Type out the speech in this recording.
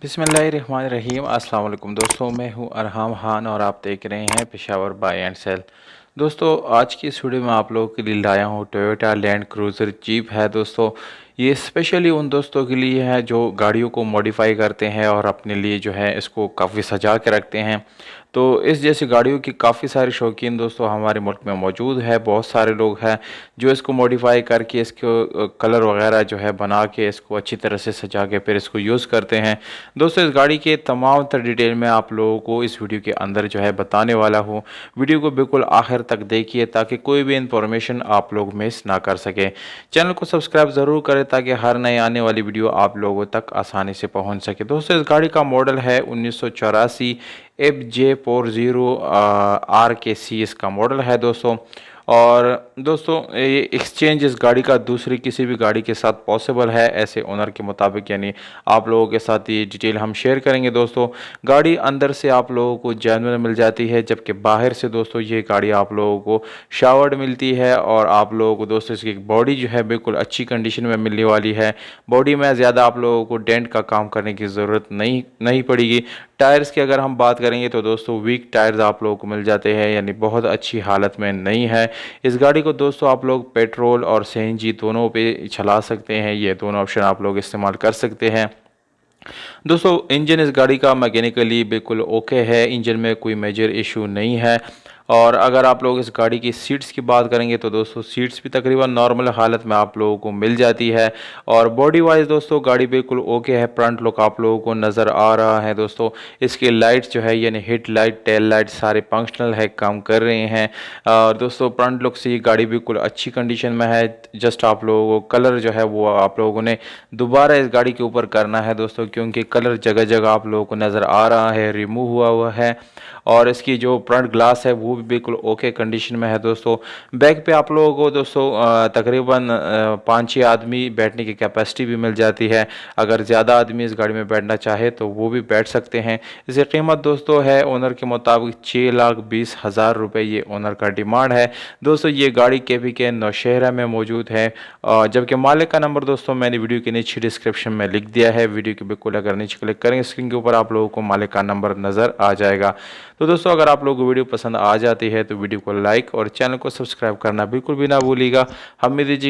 बिस्मिल्लाहिर्रहमानिर्रहीम। अस्सलाम वालेकुम दोस्तों, मैं हूं अरहम खान और आप देख रहे हैं पेशावर बाय एंड सेल। दोस्तों, आज की इस वीडियो में आप लोगों के लिए लाया हूं टोयोटा लैंड क्रूज़र जीप है। दोस्तों, ये स्पेशली उन दोस्तों के लिए है जो गाड़ियों को मॉडिफाई करते हैं और अपने लिए जो है इसको काफ़ी सजा के रखते हैं। तो इस जैसी गाड़ियों की काफ़ी सारे शौकीन दोस्तों हमारे मुल्क में मौजूद है। बहुत सारे लोग हैं जो इसको मॉडिफाई करके इसको कलर वगैरह जो है बना के इसको अच्छी तरह से सजा के फिर इसको यूज़ करते हैं। दोस्तों, इस गाड़ी के तमाम तर डिटेल में आप लोगों को इस वीडियो के अंदर जो है बताने वाला हूँ। वीडियो को बिल्कुल आखिर तक देखिए ताकि कोई भी इंफॉर्मेशन आप लोग मिस ना कर सके। चैनल को सब्सक्राइब ज़रूर करें ताकि हर नए आने वाली वीडियो आप लोगों तक आसानी से पहुँच सके। दोस्तों, इस गाड़ी का मॉडल है 1984 FJ40RKC इसका मॉडल है दोस्तों। और दोस्तों, ये एक्सचेंज इस गाड़ी का दूसरी किसी भी गाड़ी के साथ पॉसिबल है ऐसे ओनर के मुताबिक, यानी आप लोगों के साथ ये डिटेल हम शेयर करेंगे। दोस्तों, गाड़ी अंदर से आप लोगों को जेन्युइन मिल जाती है, जबकि बाहर से दोस्तों ये गाड़ी आप लोगों को शावर्ड मिलती है। और आप लोगों को दोस्तों इसकी बॉडी जो है बिल्कुल अच्छी कंडीशन में मिलने वाली है। बॉडी में ज़्यादा आप लोगों को डेंट का काम करने की ज़रूरत नहीं पड़ेगी। टायर्स की अगर हम बात करेंगे तो दोस्तों वीक टायर्स आप लोगों को मिल जाते हैं, यानी बहुत अच्छी हालत में नहीं है। इस गाड़ी को दोस्तों आप लोग पेट्रोल और सीएनजी दोनों पे चला सकते हैं, ये दोनों ऑप्शन आप लोग इस्तेमाल कर सकते हैं। दोस्तों, इंजन इस गाड़ी का मैकेनिकली बिल्कुल ओके है, इंजन में कोई मेजर इशू नहीं है। और अगर आप लोग इस गाड़ी की सीट्स की बात करेंगे तो दोस्तों सीट्स भी तकरीबन नॉर्मल हालत में आप लोगों को मिल जाती है। और बॉडी वाइज दोस्तों गाड़ी बिल्कुल ओके है। फ्रंट लुक आप लोगों को नज़र आ रहा है दोस्तों। इसकी लाइट्स जो है यानी हेड लाइट, टेल लाइट सारे फंक्शनल है, काम कर रहे हैं। और दोस्तों फ्रंट लुक से ये गाड़ी बिल्कुल अच्छी कंडीशन में है। जस्ट आप लोगों को कलर जो है वो आप लोगों ने दोबारा इस गाड़ी के ऊपर करना है दोस्तों, क्योंकि कलर जगह जगह आप लोगों को नज़र आ रहा है रिमूव हुआ है। और इसकी जो फ्रंट ग्लास है वो भी बिल्कुल ओके कंडीशन में है दोस्तों। बैक पे आप लोगों को दोस्तों तकरीबन 5-6 आदमी बैठने की कैपेसिटी भी मिल जाती है। अगर ज़्यादा आदमी इस गाड़ी में बैठना चाहे तो वो भी बैठ सकते हैं। इसकी कीमत दोस्तों है ओनर के मुताबिक 6,20,000 रुपये ये ओनर का डिमांड है। दोस्तों, ये गाड़ी केपी के नौशहरा में मौजूद है, जबकि मालिक का नंबर दोस्तों मैंने वीडियो के नीचे डिस्क्रिप्शन में लिख दिया है। वीडियो के बिल्कुल अगर नीचे क्लिक करेंगे स्क्रीन के ऊपर आप लोगों को मालिक का नंबर नज़र आ जाएगा। तो दोस्तों, अगर आप लोगों को वीडियो पसंद आ जाती है तो वीडियो को लाइक और चैनल को सब्सक्राइब करना बिल्कुल भी ना भूलिएगा। हमें दीजिएगा